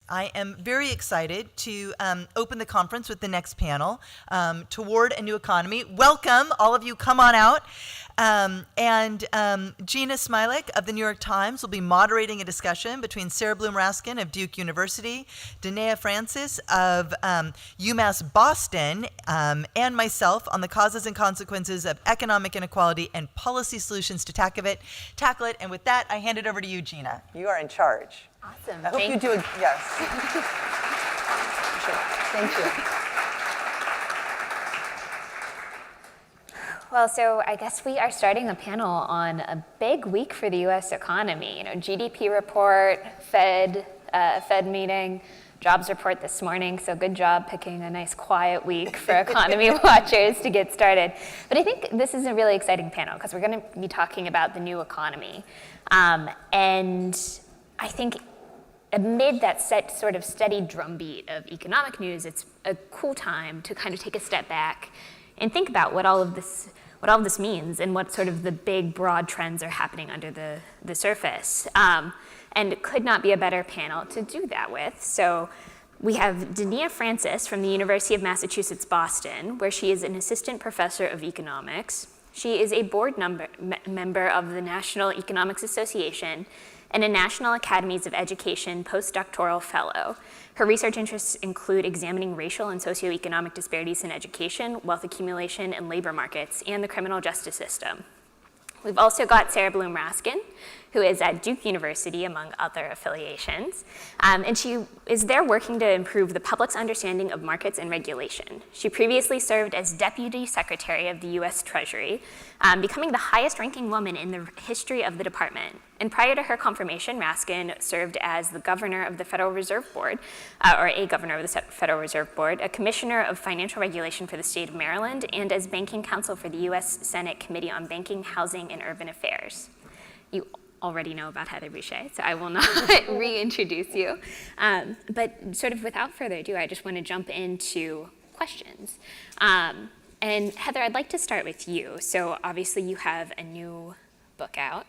I am very excited to open the conference with the next panel, Toward a New Economy. Welcome, all of you, come on out. Jeanna Smialek of the New York Times will be moderating a discussion between Sarah Bloom Raskin of Duke University, Dania Francis of UMass Boston, and myself on the causes and consequences of economic inequality and policy solutions to tackle it. And with that, I hand it over to you, Jeanna. You are in charge. Awesome. I hope you do it. Yes. Thank you. Well, so I guess we are starting a panel on a big week for the U.S. economy. You know, GDP report, Fed meeting, jobs report this morning. So good job picking a nice quiet week for economy watchers to get started. But I think this is a really exciting panel because we're going to be talking about the new economy, and I think amid that sort of steady drumbeat of economic news, it's a cool time to kind of take a step back and think about what all of this means and what sort of the big broad trends are happening under the surface. And it could not be a better panel to do that with. So we have Dania Francis from the University of Massachusetts, Boston, where she is an assistant professor of economics. She is a board member of the National Economics Association and a National Academies of Education postdoctoral fellow. Her research interests include examining racial and socioeconomic disparities in education, wealth accumulation, and labor markets, and the criminal justice system. We've also got Sarah Bloom Raskin, who is at Duke University, among other affiliations, and she is there working to improve the public's understanding of markets and regulation. She previously served as Deputy Secretary of the U.S. Treasury, becoming the highest-ranking woman in the history of the department. And prior to her confirmation, Raskin served as the governor of the Federal Reserve Board, or a governor of the Federal Reserve Board, a commissioner of financial regulation for the state of Maryland, and as banking counsel for the U.S. Senate Committee on Banking, Housing, and Urban Affairs. You already know about Heather Boushey, so I will not reintroduce you. But sort of without further ado, I just want to jump into questions. And Heather, I'd like to start with you. So obviously you have a new book out.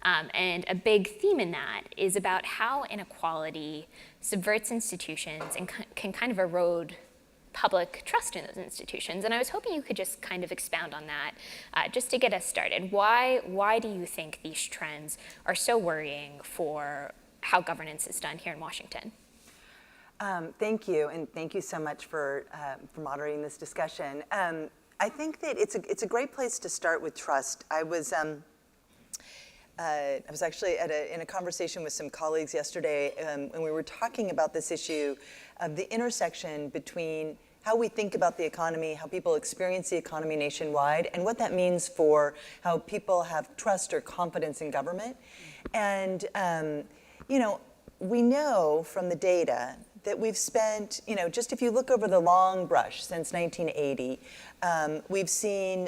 And a big theme in that is about how inequality subverts institutions and can kind of erode public trust in those institutions. And I was hoping you could just kind of expound on that, just to get us started. Why do you think these trends are so worrying for how governance is done here in Washington? Thank you, and thank you so much for moderating this discussion. I think that it's a great place to start with trust. I was actually in a conversation with some colleagues yesterday, and we were talking about this issue of the intersection between how we think about the economy, how people experience the economy nationwide, and what that means for how people have trust or confidence in government. And, we know from the data that we've spent, just if you look over the long brush since 1980, we've seen,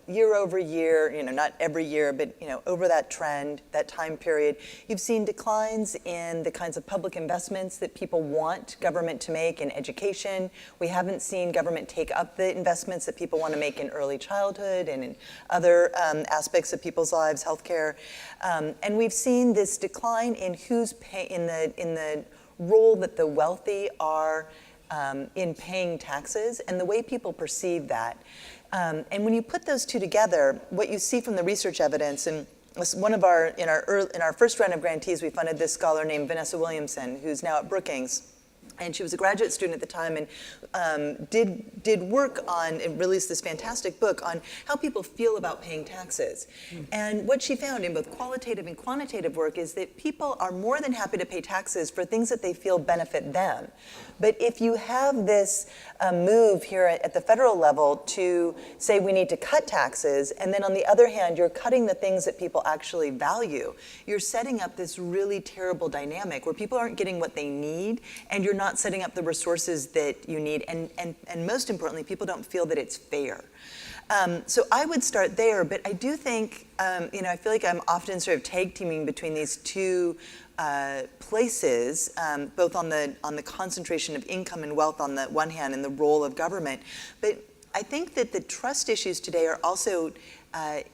year over year, not every year, but, over that trend, that time period, you've seen declines in the kinds of public investments that people want government to make in education. We haven't seen government take up the investments that people want to make in early childhood and in other aspects of people's lives, healthcare. And we've seen this decline in who's in the role that the wealthy are in paying taxes and the way people perceive that. And when you put those two together, what you see from the research evidence, and one of in our first round of grantees, we funded this scholar named Vanessa Williamson, who's now at Brookings. And she was a graduate student at the time and did work on, and released this fantastic book on how people feel about paying taxes. And what she found in both qualitative and quantitative work is that people are more than happy to pay taxes for things that they feel benefit them. But if you have this move here at the federal level to say we need to cut taxes, and then on the other hand, you're cutting the things that people actually value, you're setting up this really terrible dynamic where people aren't getting what they need, and you're not setting up the resources that you need, and most importantly, people don't feel that it's fair. So I would start there, but I do think, I feel like I'm often sort of tag teaming between these two places, both on the concentration of income and wealth on the one hand and the role of government. But I think that the trust issues today are also,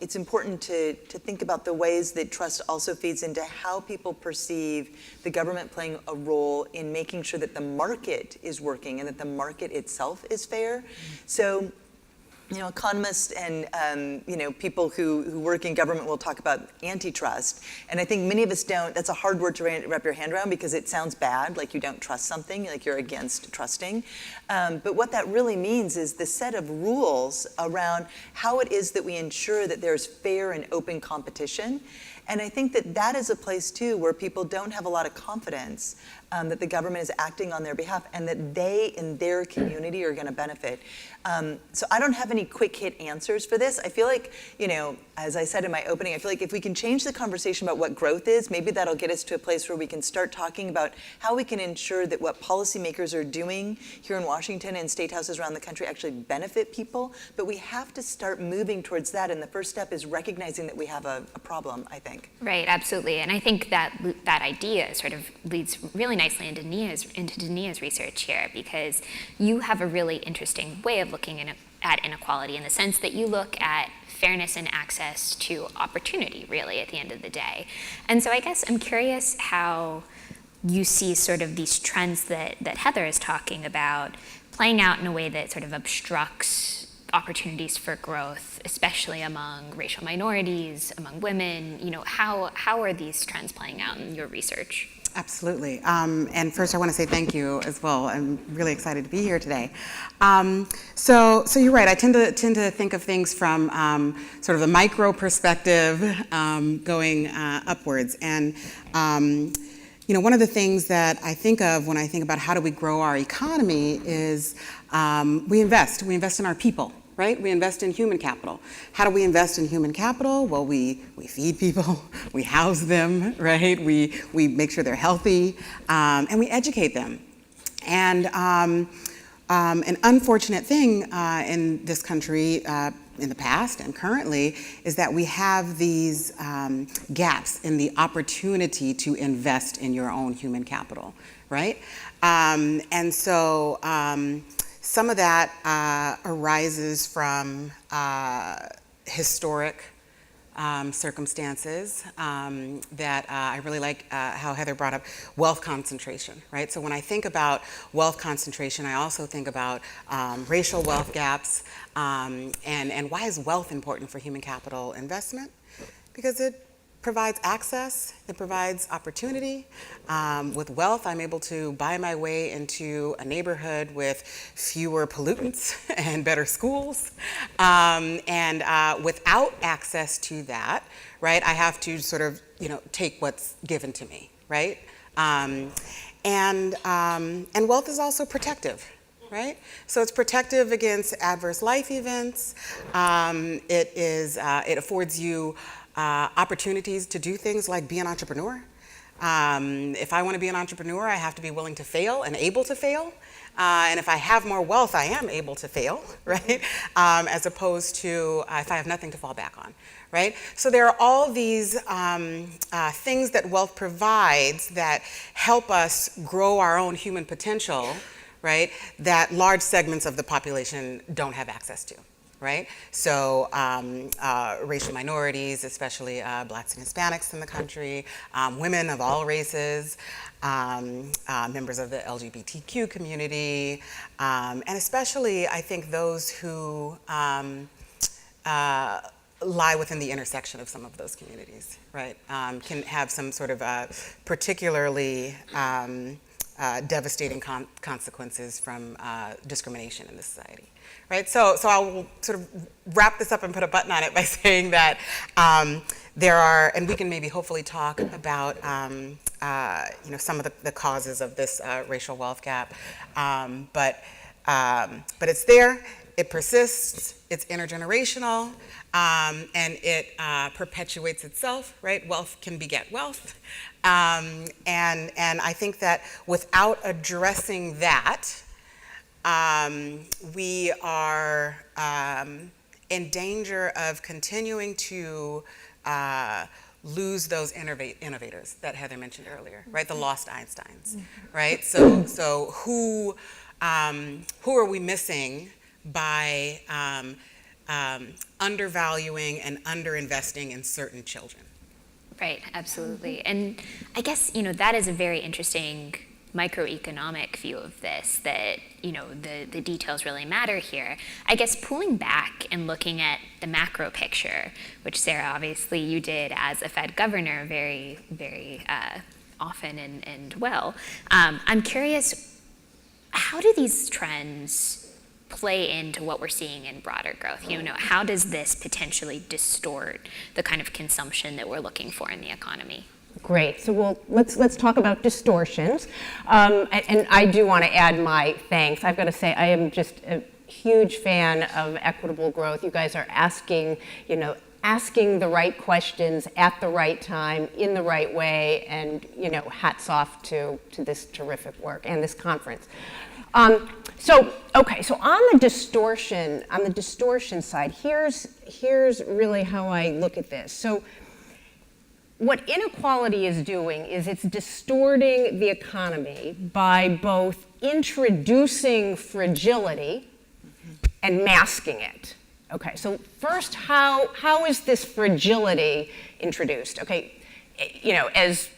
it's important to think about the ways that trust also feeds into how people perceive the government playing a role in making sure that the market is working and that the market itself is fair. So, economists and people who work in government will talk about antitrust, and I think many of us don't. That's a hard word to wrap your hand around because it sounds bad, like you don't trust something, like you're against trusting. But what that really means is the set of rules around how it is that we ensure that there's fair and open competition. And I think that that is a place too where people don't have a lot of confidence that the government is acting on their behalf and that they in their community are going to benefit. So I don't have any quick hit answers for this. I feel like, as I said in my opening, I feel like if we can change the conversation about what growth is, maybe that'll get us to a place where we can start talking about how we can ensure that what policymakers are doing here in Washington and state houses around the country actually benefit people. But we have to start moving towards that. And the first step is recognizing that we have a problem, I think. Right, absolutely. And I think that idea sort of leads really nicely into Dania's research here, because you have a really interesting way of looking at inequality in the sense that you look at fairness and access to opportunity, really, at the end of the day. And so I guess I'm curious how you see sort of these trends that Heather is talking about playing out in a way that sort of obstructs opportunities for growth, especially among racial minorities, among women. How are these trends playing out in your research? Absolutely. And first I want to say thank you as well. I'm really excited to be here today. So you're right. I tend to think of things from sort of a micro perspective going upwards. And one of the things that I think of when I think about how do we grow our economy is we invest in our people. Right? We invest in human capital. How do we invest in human capital? Well, we feed people, we house them, right? We make sure they're healthy, and we educate them. And an unfortunate thing in this country in the past and currently is that we have these gaps in the opportunity to invest in your own human capital, right? And so some of that arises from historic circumstances that I really like how Heather brought up wealth concentration, right? So when I think about wealth concentration, I also think about racial wealth gaps and why is wealth important for human capital investment? Because it provides access, it provides opportunity. With wealth, I'm able to buy my way into a neighborhood with fewer pollutants and better schools. And without access to that, right, I have to sort of, take what's given to me, right? And wealth is also protective. Right? So it's protective against adverse life events. It affords you opportunities to do things like be an entrepreneur. If I want to be an entrepreneur, I have to be willing to fail and able to fail. And if I have more wealth, I am able to fail, right? As opposed to if I have nothing to fall back on, right? So there are all these things that wealth provides that help us grow our own human potential, right? That large segments of the population don't have access to. Right? So racial minorities, especially Blacks and Hispanics in the country, women of all races, members of the LGBTQ community, and especially I think those who lie within the intersection of some of those communities, right? Can have some sort of particularly devastating consequences from discrimination in this society. Right, so I will sort of wrap this up and put a button on it by saying that there are, and we can maybe hopefully talk about, some of the causes of this racial wealth gap, but it's there, it persists, it's intergenerational, and it perpetuates itself. Right, wealth can beget wealth, and I think that without addressing that. We are in danger of continuing to lose those innovators that Heather mentioned earlier, right? The lost Einsteins, right? So who are we missing by undervaluing and underinvesting in certain children. Right, absolutely. And I guess, that is a very interesting microeconomic view of this, that, the details really matter here. I guess pulling back and looking at the macro picture, which Sarah, obviously you did as a Fed governor very, very often and well. I'm curious, how do these trends play into what we're seeing in broader growth? How does this potentially distort the kind of consumption that we're looking for in the economy? Great. So let's talk about distortions. And I do want to add my thanks. I've got to say I am just a huge fan of equitable growth. You guys are asking the right questions at the right time in the right way, and hats off to this terrific work and this conference. So on the distortion side, here's really how I look at this. So what inequality is doing is it's distorting the economy by both introducing fragility and masking it. Okay, so first, how is this fragility introduced? Okay, as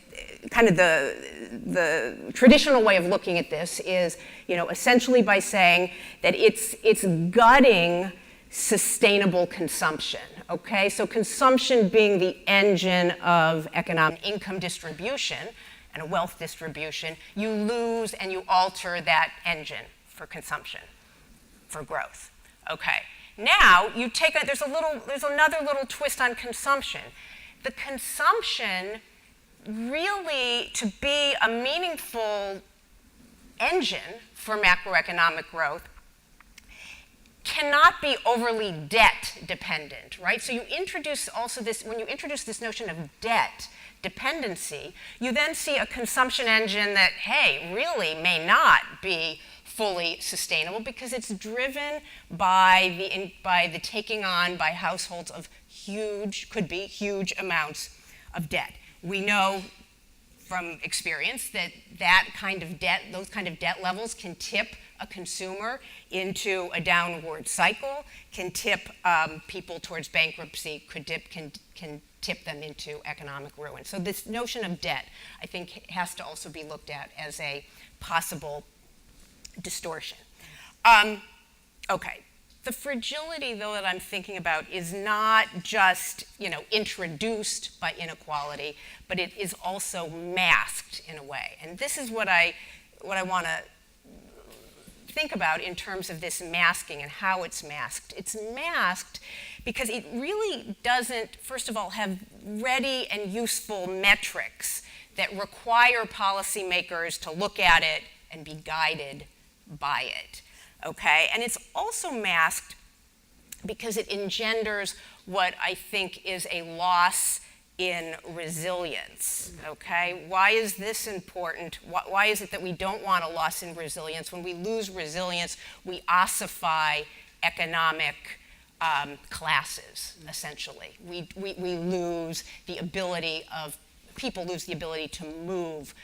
kind of the traditional way of looking at this is, essentially by saying that it's gutting sustainable consumption, okay? So consumption being the engine of economic income distribution and a wealth distribution, you lose and you alter that engine for consumption, for growth, okay? Now, there's another little twist on consumption. The consumption really, to be a meaningful engine for macroeconomic growth, cannot be overly debt dependent, right? So you introduce also this, when you introduce this notion of debt dependency, you then see a consumption engine that, hey, really may not be fully sustainable because it's driven by the taking on by households of could be huge amounts of debt. We know from experience that kind of debt, those kind of debt levels can tip a consumer into a downward cycle, can tip people towards bankruptcy, can tip them into economic ruin. So this notion of debt, I think, has to also be looked at as a possible distortion. Okay. The fragility, though, that I'm thinking about is not just, introduced by inequality, but it is also masked in a way. And this is what I want to think about in terms of this masking and how it's masked. It's masked because it really doesn't, first of all, have ready and useful metrics that require policymakers to look at it and be guided by it. Okay, and it's also masked because it engenders what I think is a loss in resilience. Okay, why is this important? Why is it that we don't want a loss in resilience? When we lose resilience, we ossify economic classes, essentially. We lose the ability of people lose the ability to move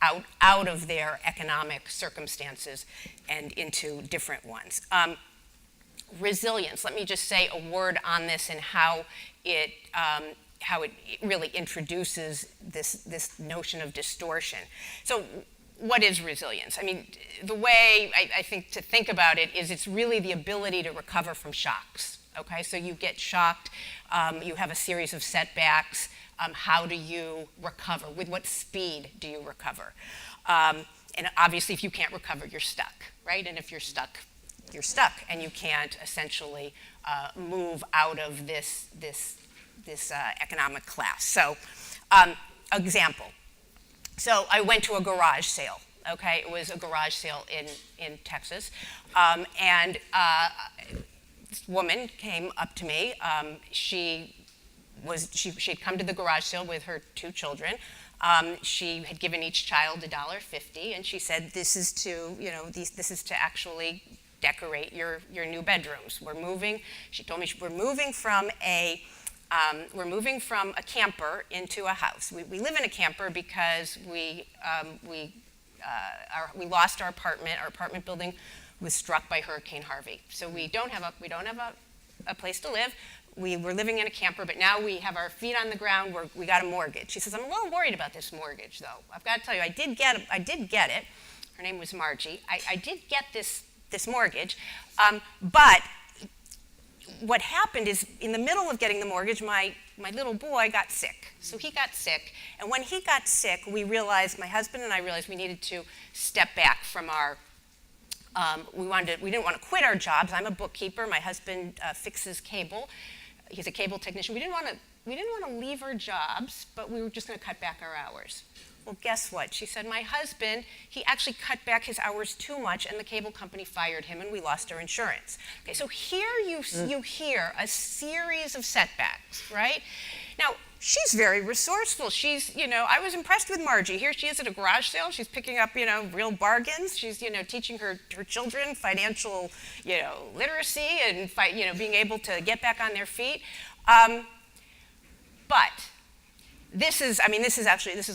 out of their economic circumstances and into different ones. Resilience, let me just say a word on this and how it really introduces this notion of distortion. So what is resilience? I mean, the way I think to think about it is it's really the ability to recover from shocks. Okay, so you get shocked, you have a series of setbacks. How do you recover? With what speed do you recover? And obviously, if you can't recover, you're stuck, right? And if you're stuck, and you can't essentially move out of this economic class. So, example. So I went to a garage sale. Okay, it was a garage sale in Texas, and this woman came up to me. She had come to the garage sale with her 2 children. She had given each child $1.50, and she said, "This is to, this is to actually decorate your new bedrooms. We're moving." She told me we're moving from a camper into a house. We live in a camper because we lost our apartment. Our apartment building was struck by Hurricane Harvey. So we don't have a place to live. We were living in a camper, but now we have our feet on the ground. We got a mortgage. She says, I'm a little worried about this mortgage, though. I've got to tell you, I did get it. Her name was Margie. I did get this mortgage, but what happened is, in the middle of getting the mortgage, my little boy got sick. So he got sick, and when he got sick, my husband and I realized we needed to step back from our. We didn't want to quit our jobs. I'm a bookkeeper. My husband fixes cable. He's a cable technician. We didn't want to leave our jobs, but we were just going to cut back our hours. Well, guess what? She said, my husband, he actually cut back his hours too much, and the cable company fired him, and we lost our insurance. Okay, so here you hear a series of setbacks, right? Now, she's very resourceful. I was impressed with Margie. Here she is at a garage sale. She's picking up, real bargains. She's, teaching her children financial, literacy and, being able to get back on their feet. But this is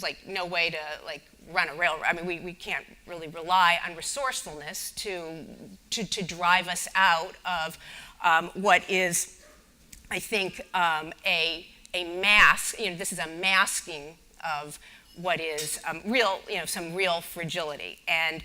like no way to like run a railroad. I mean, we can't really rely on resourcefulness to drive us out of what is, I think, a mask. This is a masking of what is some real fragility. And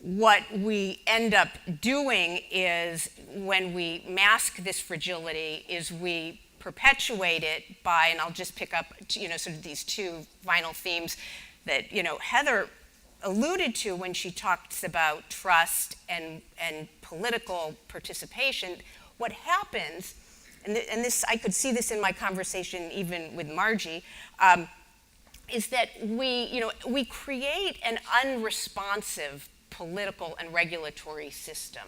what we end up doing is, when we mask this fragility, is we perpetuate it by, and I'll just pick up, sort of these two final themes that, Heather alluded to when she talks about trust and political participation. What happens, and this, I could see this in my conversation even with Margie, is that we create an unresponsive political and regulatory system.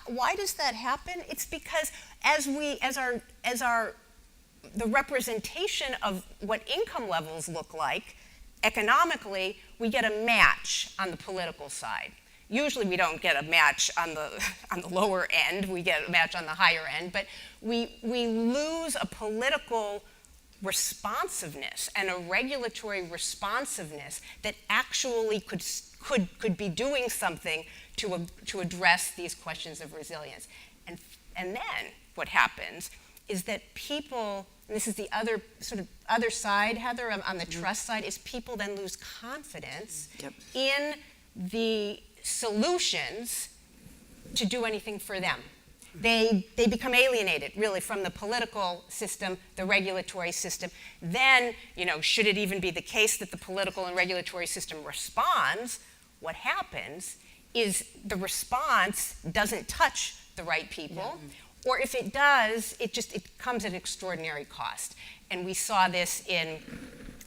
Why does that happen? It's because the representation of what income levels look like economically, we get a match on the political side. Usually we don't get a match on the lower end, we get a match on the higher end, but we lose a political responsiveness and a regulatory responsiveness that actually could be doing something to address these questions of resilience. And then what happens is that people, and this is the other side, Heather, on the trust side, is people then lose confidence in the solutions to do anything for them. They become alienated, really, from the political system, the regulatory system. Then, should it even be the case that the political and regulatory system responds, what happens is the response doesn't touch the right people, or if it does, it comes at an extraordinary cost. And we saw this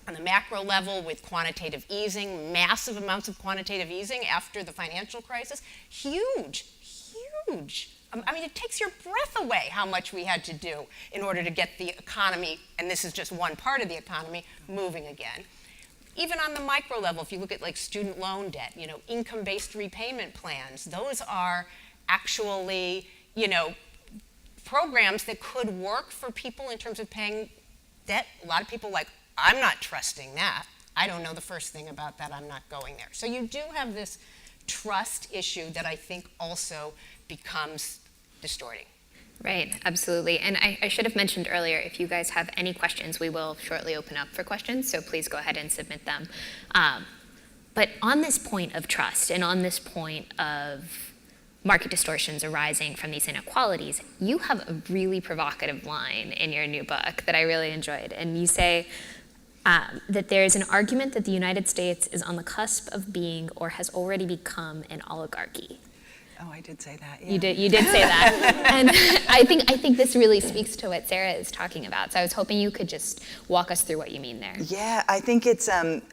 on the macro level with quantitative easing, massive amounts of quantitative easing after the financial crisis. Huge. I mean, it takes your breath away how much we had to do in order to get the economy, and this is just one part of the economy, moving again. Even on the micro level, if you look at like student loan debt, income-based repayment plans, those are actually, programs that could work for people in terms of paying debt. A lot of people I'm not trusting that. I don't know the first thing about that. I'm not going there. So you do have this trust issue that I think also becomes distorting. Right, absolutely. And I should have mentioned earlier, if you guys have any questions, we will shortly open up for questions, so please go ahead and submit them. But on this point of trust and on this point of market distortions arising from these inequalities, you have a really provocative line in your new book that I really enjoyed. And you say that there is an argument that the United States is on the cusp of being or has already become an oligarchy. Oh, I did say that. Yeah. You did say that. And I think this really speaks to what Sarah is talking about. So I was hoping you could just walk us through what you mean there. Yeah, I think it's,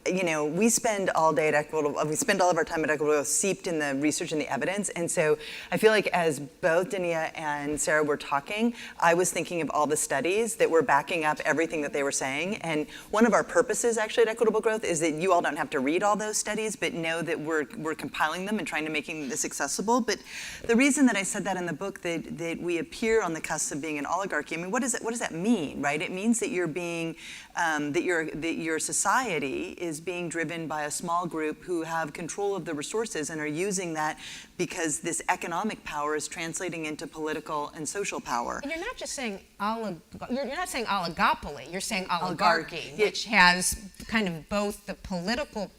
we spend all day at Equitable, we spend all of our time at Equitable seeped in the research and the evidence. And so I feel like as both Dania and Sarah were talking, I was thinking of all the studies that were backing up everything that they were saying. And one of our purposes actually at Equitable Growth is that you all don't have to read all those studies, but know that we're compiling them and trying to making this accessible. But But the reason that I said that in the book, that we appear on the cusp of being an oligarchy, I mean, what does that mean, right? It means that you're being, that your society is being driven by a small group who have control of the resources and are using that because this economic power is translating into political and social power. And you're not just saying you're not saying oligopoly, you're saying oligarchy, which has kind of both the political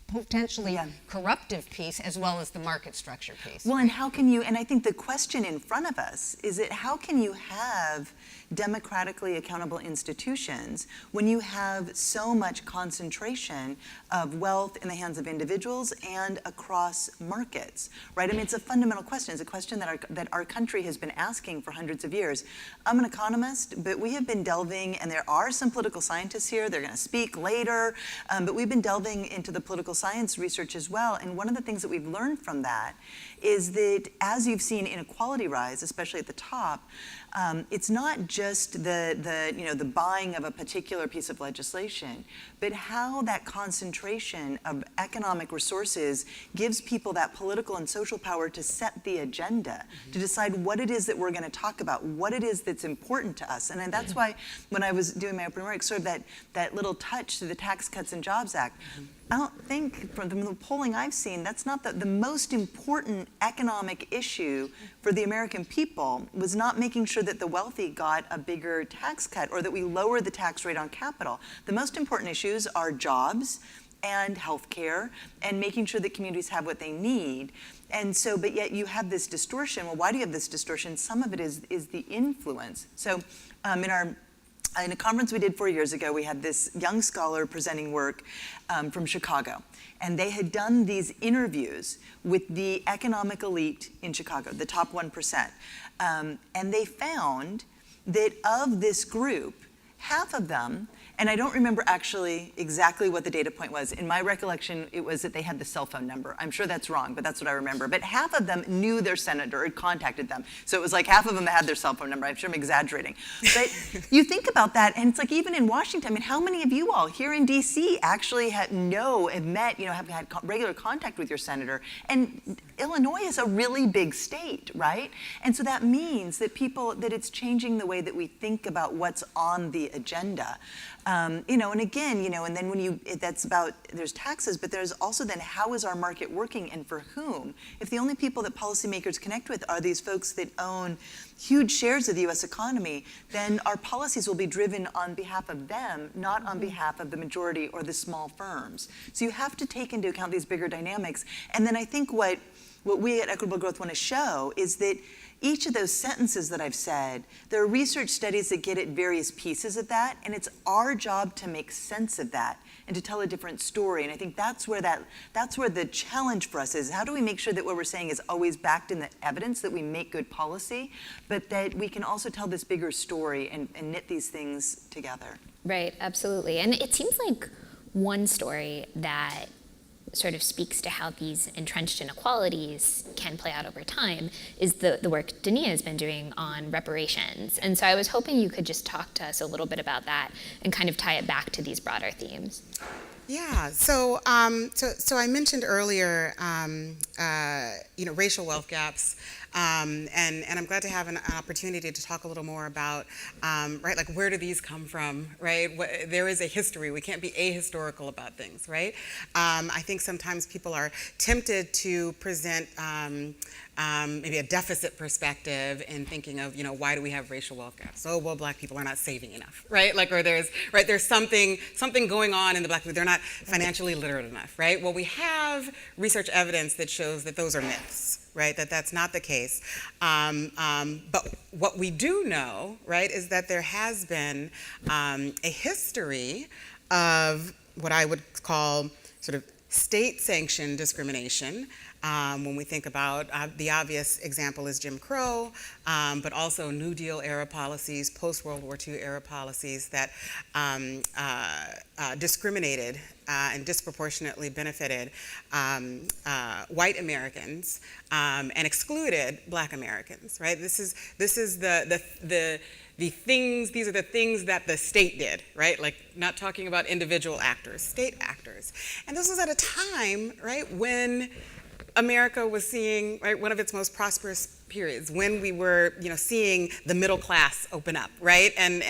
potentially corruptive piece as well as the market structure piece. Well, and how can you, and I think the question in front of us is that how can you have democratically accountable institutions when you have so much concentration of wealth in the hands of individuals and across markets, right? I mean, it's a fundamental question. It's a question that our country has been asking for hundreds of years. I'm an economist, but we have been delving, and there are some political scientists here, they're gonna speak later, but we've been delving into the political science research as well, and one of the things that we've learned from that is that as you've seen inequality rise, especially at the top, it's not just the buying of a particular piece of legislation, but how that concentration of economic resources gives people that political and social power to set the agenda, to decide what it is that we're going to talk about, what it is that's important to us. And that's why when I was doing my opening remarks, sort of that little touch to the Tax Cuts and Jobs Act, I don't think, from the polling I've seen, that's not the most important economic issue for the American people was not making sure that the wealthy got a bigger tax cut or that we lower the tax rate on capital. The most important issues are jobs and healthcare and making sure that communities have what they need. And so, but yet you have this distortion. Well, why do you have this distortion? Some of it is the influence. So in a conference we did 4 years ago, we had this young scholar presenting work from Chicago. And they had done these interviews with the economic elite in Chicago, the top 1%. And they found that of this group, half of them, and I don't remember actually exactly what the data point was. In my recollection, it was that they had the cell phone number. I'm sure that's wrong, but that's what I remember. But half of them knew their senator or contacted them. So it was like half of them had their cell phone number. I'm sure I'm exaggerating. But you think about that, and it's like even in Washington, I mean, how many of you all here in DC actually have met, have had regular contact with your senator? And Illinois is a really big state, right? And so that means that that it's changing the way that we think about what's on the agenda. And again, and then that's about, there's taxes, but there's also then how is our market working and for whom? If the only people that policymakers connect with are these folks that own huge shares of the US economy, then our policies will be driven on behalf of them, not on behalf of the majority or the small firms. So you have to take into account these bigger dynamics. And then I think what we at Equitable Growth want to show is that each of those sentences that I've said, there are research studies that get at various pieces of that, and it's our job to make sense of that and to tell a different story. And I think that's where the challenge for us is. How do we make sure that what we're saying is always backed in the evidence, that we make good policy, but that we can also tell this bigger story and knit these things together? Right, absolutely. And it seems like one story that sort of speaks to how these entrenched inequalities can play out over time is the work Dania has been doing on reparations. And so I was hoping you could just talk to us a little bit about that and kind of tie it back to these broader themes. Yeah, so I mentioned earlier, racial wealth gaps, and I'm glad to have an opportunity to talk a little more about, like where do these come from, right? There is a history. We can't be ahistorical about things, right? I think sometimes people are tempted to present maybe a deficit perspective in thinking of, why do we have racial wealth gaps? Oh, well, Black people are not saving enough, right? Like, or there's something going on in the Black people. They're not financially literate enough, right? Well, we have research evidence that shows that those are myths, right? That's not the case. But what we do know, right, is that there has been a history of what I would call sort of state-sanctioned discrimination. When we think about the obvious example is Jim Crow, but also New Deal era policies, post-World War II era policies that discriminated and disproportionately benefited white Americans and excluded Black Americans, right? These are the things that the state did, right? Like, not talking about individual actors, state actors. And this was at a time, right, when America was seeing, right, one of its most prosperous periods, when we were, seeing the middle class open up, right, and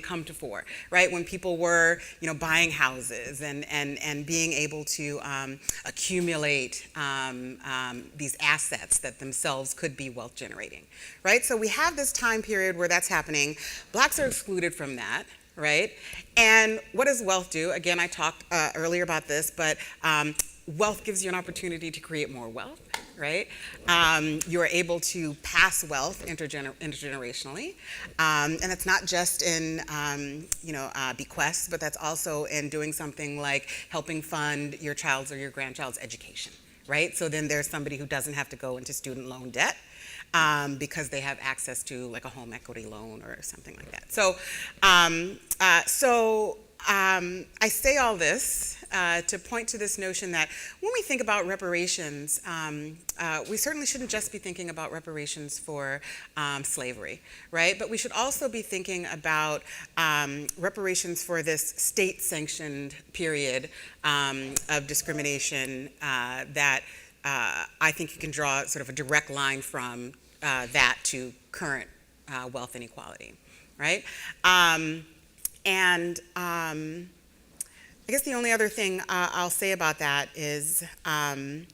come to fore, right, when people were, buying houses and being able to accumulate these assets that themselves could be wealth generating, right? So we have this time period where that's happening. Blacks are excluded from that. Right? And what does wealth do? Again, I talked earlier about this, but wealth gives you an opportunity to create more wealth, right? You're able to pass wealth intergenerationally. And that's not just in, bequests, but that's also in doing something like helping fund your child's or your grandchild's education, right? So then there's somebody who doesn't have to go into student loan debt. Because they have access to like a home equity loan or something like that. So, I say all this to point to this notion that when we think about reparations, we certainly shouldn't just be thinking about reparations for slavery, right? But we should also be thinking about reparations for this state-sanctioned period of discrimination that I think you can draw sort of a direct line from that to current wealth inequality, right? I guess the only other thing I'll say about that is, in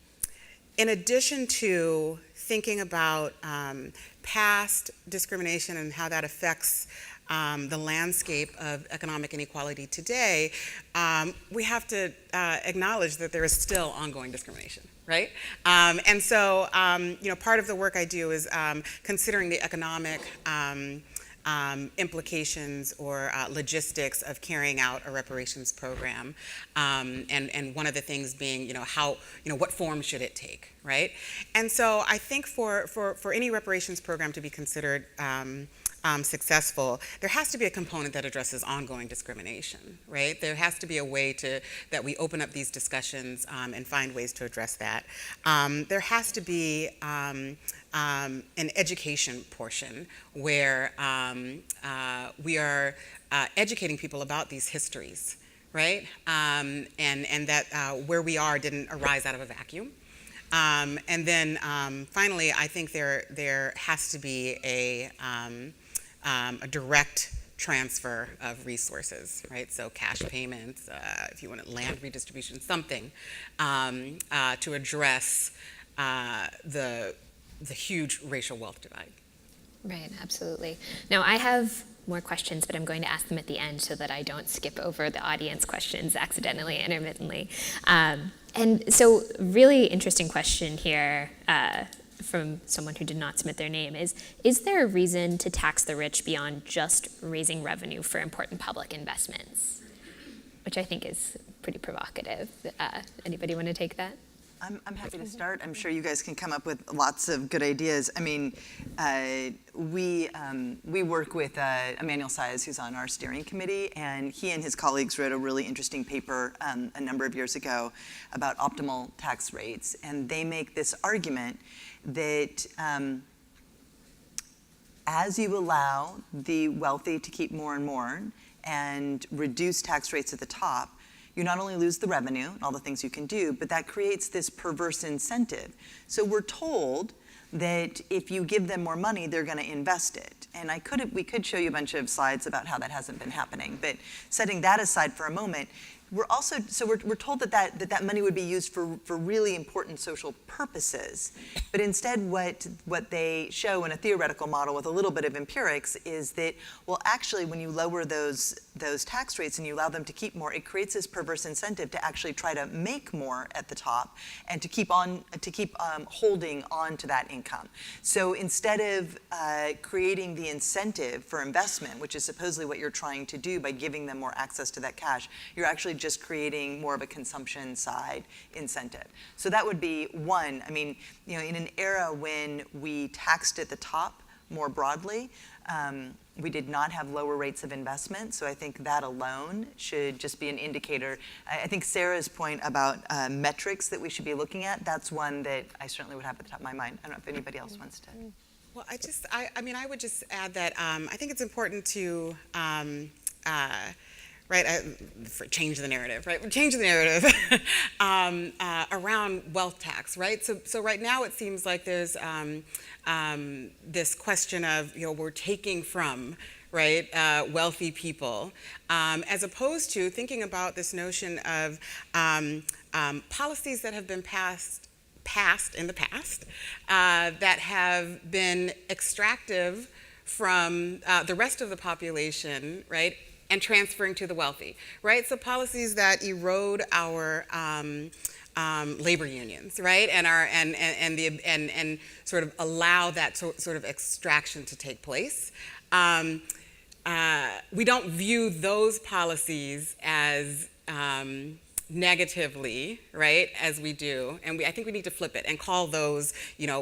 addition to thinking about past discrimination and how that affects the landscape of economic inequality today, we have to acknowledge that there is still ongoing discrimination, right? And so, part of the work I do is considering the economic implications or logistics of carrying out a reparations program, and one of the things being, what form should it take, right? And so I think for any reparations program to be considered successful, there has to be a component that addresses ongoing discrimination, right? There has to be a way that we open up these discussions and find ways to address that. There has to be an education portion where we are educating people about these histories, right? And that where we are didn't arise out of a vacuum. And then finally, I think there has to be a direct transfer of resources, right? So cash payments, if you want land redistribution, something to address the huge racial wealth divide. Right, absolutely. Now, I have more questions, but I'm going to ask them at the end so that I don't skip over the audience questions accidentally, intermittently. And so, really interesting question here from someone who did not submit their name is there a reason to tax the rich beyond just raising revenue for important public investments? Which I think is pretty provocative. Anybody want to take that? I'm happy to start. I'm sure you guys can come up with lots of good ideas. I mean, we work with Emmanuel Saez, who's on our steering committee, and he and his colleagues wrote a really interesting paper a number of years ago about optimal tax rates. And they make this argument that as you allow the wealthy to keep more and more and reduce tax rates at the top, you not only lose the revenue and all the things you can do, but that creates this perverse incentive. So we're told that if you give them more money, they're going to invest it. And we could show you a bunch of slides about how that hasn't been happening. But setting that aside for a moment, we're told that money would be used for really important social purposes. But instead, what they show in a theoretical model with a little bit of empirics is that, well, actually, when you lower those tax rates and you allow them to keep more, it creates this perverse incentive to actually try to make more at the top and to keep holding on to that income. So instead of creating the incentive for investment, which is supposedly what you're trying to do by giving them more access to that cash, you're actually just creating more of a consumption side incentive. So that would be one. I mean, in an era when we taxed at the top more broadly, we did not have lower rates of investment. So I think that alone should just be an indicator. I think Sarah's point about metrics that we should be looking at, that's one that I certainly would have at the top of my mind. I don't know if anybody else wants to. Well, I would just add that I think it's important to right? Change the narrative, right? Change the narrative around wealth tax, right? So right now it seems like there's this question of, we're taking from, right, wealthy people, as opposed to thinking about this notion of policies that have been passed in the past that have been extractive from the rest of the population, right, and transferring to the wealthy, right? So policies that erode our labor unions, right, and sort of allow that sort of extraction to take place. We don't view those policies as negatively, right, as we do, and I think we need to flip it and call those,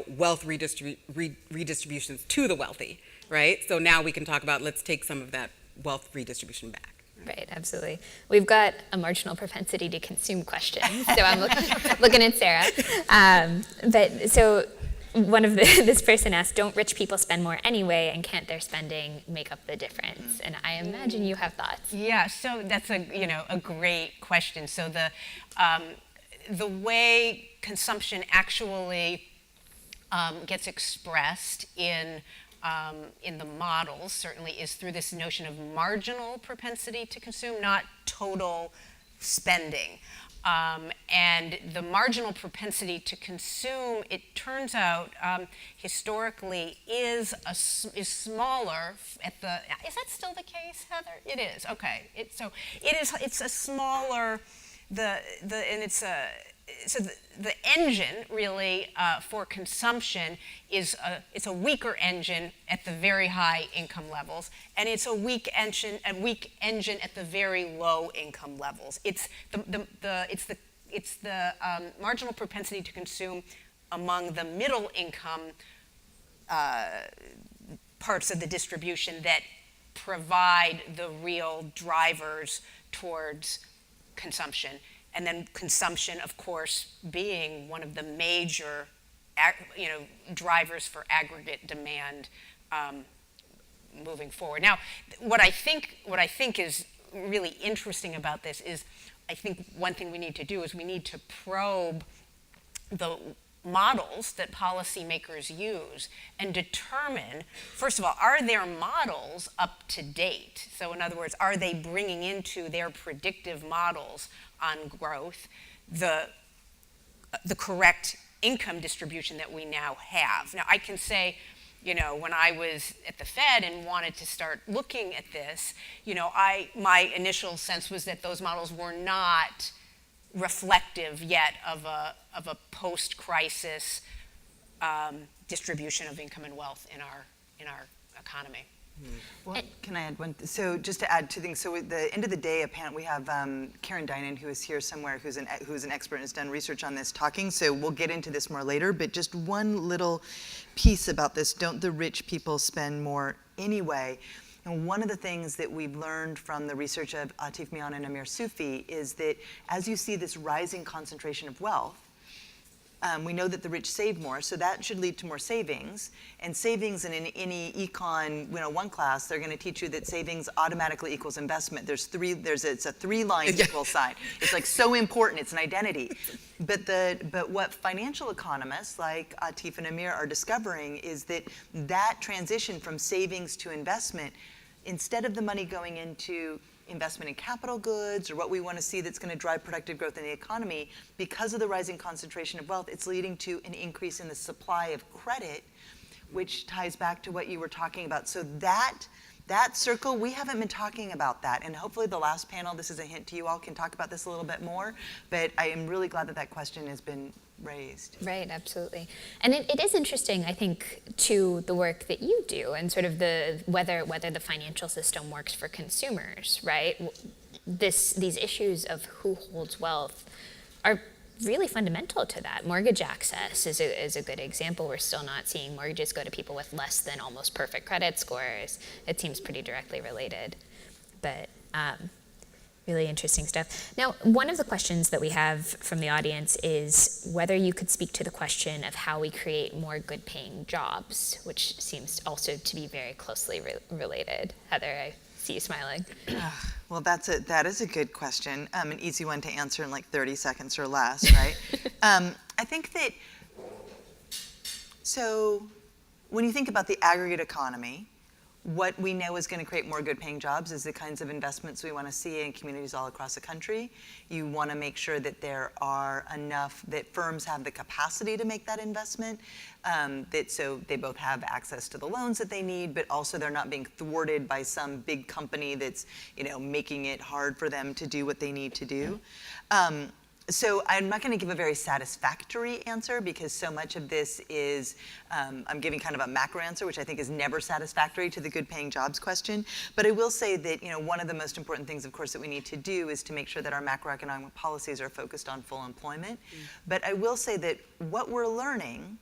wealth redistributions to the wealthy, right? So now we can talk about, let's take some of that wealth redistribution back. Right, absolutely. We've got a marginal propensity to consume question, so I'm looking at Sarah. But so one of this person asked, don't rich people spend more anyway, and can't their spending make up the difference? And I imagine you have thoughts. Yeah, so that's a great question. So the way consumption actually gets expressed in the models certainly is through this notion of marginal propensity to consume, not total spending. And the marginal propensity to consume, it turns out, historically is smaller at the. Is that still the case, Heather? It is. Okay. It's a smaller. The engine really for consumption is it's a weaker engine at the very high income levels, and it's a weak engine at the very low income levels. It's the marginal propensity to consume among the middle income parts of the distribution that provide the real drivers towards consumption. And then consumption, of course, being one of the major, drivers for aggregate demand moving forward. Now, what I think is really interesting about this is, I think one thing we need to do is we need to probe the models that policymakers use and determine, first of all, are their models up to date? So in other words, are they bringing into their predictive models on growth the correct income distribution that we now have? Now, I can say, when I was at the Fed and wanted to start looking at this, my initial sense was that those models were not reflective yet of a post-crisis distribution of income and wealth in our economy. Well, can I add one? So just to add two things. So at the end of the day, we have Karen Dinan, who is here somewhere, who's an expert and has done research on this, talking. So we'll get into this more later. But just one little piece about this: don't the rich people spend more anyway? And one of the things that we've learned from the research of Atif Mian and Amir Sufi is that as you see this rising concentration of wealth, we know that the rich save more, so that should lead to more savings. And savings in any econ 101 class, they're going to teach you that savings automatically equals investment. It's a three-line equal sign. It's like so important. It's an identity. But what financial economists like Atif and Amir are discovering is that transition from savings to investment, instead of the money going into investment in capital goods or what we want to see that's going to drive productive growth in the economy, because of the rising concentration of wealth, it's leading to an increase in the supply of credit, which ties back to what you were talking about. So that circle, we haven't been talking about that. And hopefully the last panel, this is a hint to you all, can talk about this a little bit more. But I am really glad that question has been raised. Right, absolutely. And it is interesting, I think, to the work that you do and sort of whether the financial system works for consumers, right? These issues of who holds wealth are really fundamental to that. Mortgage access is a good example. We're still not seeing mortgages go to people with less than almost perfect credit scores. It seems pretty directly related. But really interesting stuff. Now, one of the questions that we have from the audience is whether you could speak to the question of how we create more good-paying jobs, which seems also to be very closely related. Heather, I see you smiling. Well, that is a good question, an easy one to answer in like 30 seconds or less, right? I think that, so when you think about the aggregate economy, what we know is going to create more good paying jobs is the kinds of investments we want to see in communities all across the country. You want to make sure that there are enough, that firms have the capacity to make that investment, so they both have access to the loans that they need, but also they're not being thwarted by some big company that's making it hard for them to do what they need to do. So I'm not going to give a very satisfactory answer because so much of this is, I'm giving kind of a macro answer, which I think is never satisfactory to the good paying jobs question. But I will say that one of the most important things, of course, that we need to do is to make sure that our macroeconomic policies are focused on full employment. But I will say that what we're learning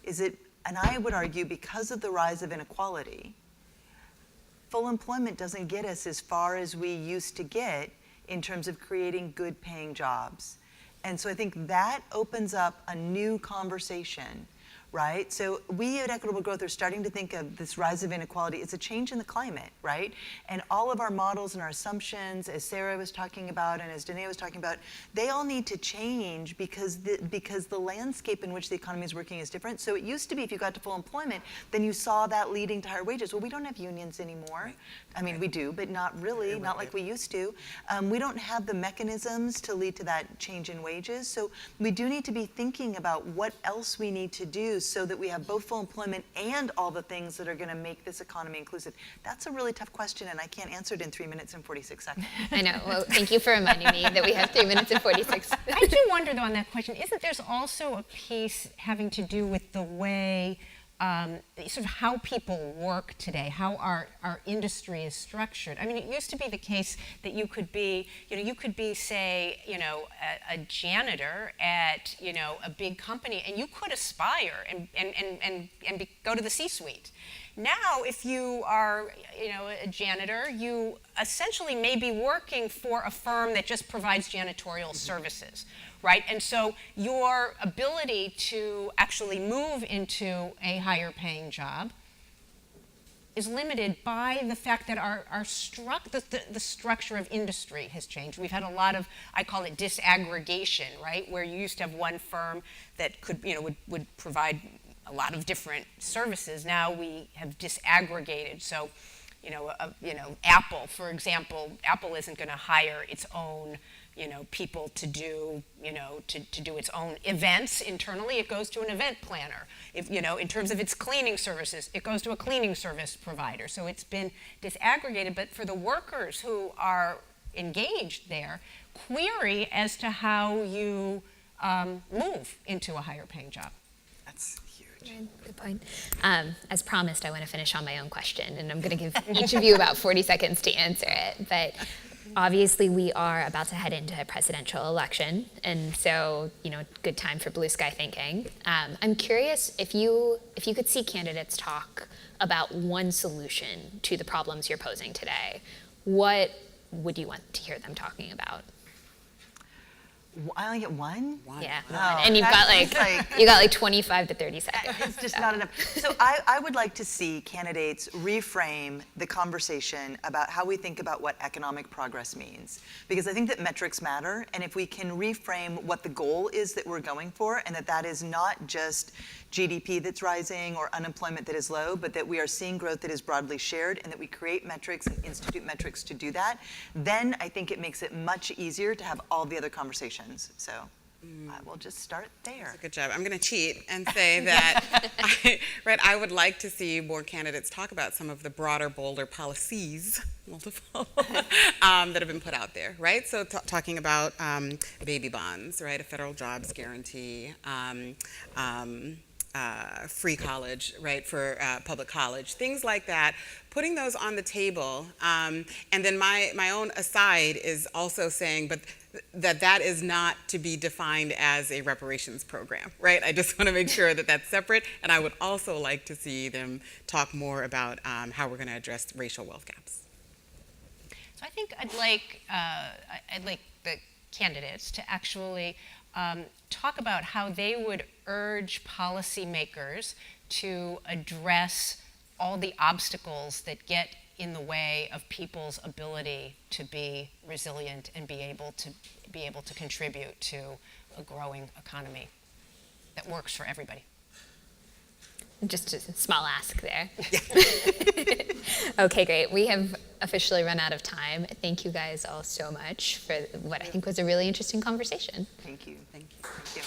is that, and I would argue because of the rise of inequality, full employment doesn't get us as far as we used to get in terms of creating good paying jobs. And so I think that opens up a new conversation, right? So we at Equitable Growth are starting to think of this rise of inequality. It's a change in the climate, right? And all of our models and our assumptions, as Sarah was talking about and as Dania was talking about, they all need to change because the landscape in which the economy is working is different. So it used to be if you got to full employment, then you saw that leading to higher wages. Well, we don't have unions anymore. Right. I mean, we do, but not really, not like we used to. We don't have the mechanisms to lead to that change in wages. So we do need to be thinking about what else we need to do so that we have both full employment and all the things that are going to make this economy inclusive. That's a really tough question, and I can't answer it in 3 minutes and 46 seconds. I know. Well, thank you for reminding me that we have 3 minutes and 46. I do wonder, though, on that question, isn't there also a piece having to do with the way sort of how people work today, how our industry is structured? I mean, it used to be the case that you could be, say, a janitor at, a big company, and you could aspire and go to the C-suite. Now, if you are, a janitor, you essentially may be working for a firm that just provides janitorial services, right? And so your ability to actually move into a higher paying job is limited by the fact that the structure of industry has changed. We've had a lot of, I call it disaggregation, right? Where you used to have one firm that could, would provide a lot of different services. Now we have disaggregated. So, Apple, for example, Apple isn't going to hire its own, people to do, to do its own events internally. It goes to an event planner. If, in terms of its cleaning services, it goes to a cleaning service provider. So it's been disaggregated. But for the workers who are engaged there, query as to how you move into a higher paying job. That's good point. As promised, I want to finish on my own question, and I'm going to give each of you about 40 seconds to answer it. But obviously, we are about to head into a presidential election, and so, good time for blue sky thinking. I'm curious if you could see candidates talk about one solution to the problems you're posing today, what would you want to hear them talking about? I only get one? Yeah, Oh, and you've got like 25 to 30 seconds. It's just not enough. So I would like to see candidates reframe the conversation about how we think about what economic progress means. Because I think that metrics matter, and if we can reframe what the goal is that we're going for, and that is not just GDP that's rising or unemployment that is low, but that we are seeing growth that is broadly shared, and that we create metrics and institute metrics to do that, then I think it makes it much easier to have all the other conversations. So I will just start there. That's a good job. I'm going to cheat and say that I would like to see more candidates talk about some of the broader, bolder policies, multiple, that have been put out there, right? So talking about baby bonds, right? A federal jobs guarantee, free college, right, for public college, things like that, putting those on the table. And then my own aside is also saying, but that is not to be defined as a reparations program, right? I just want to make sure that that's separate, and I would also like to see them talk more about how we're going to address racial wealth gaps. So I think I'd like the candidates to actually talk about how they would urge policymakers to address all the obstacles that get in the way of people's ability to be resilient and be able to contribute to a growing economy that works for everybody. Just a small ask there. Okay, great. We have officially run out of time. Thank you guys all so much for what I think was a really interesting conversation. Thank you. Thank you. Thank you.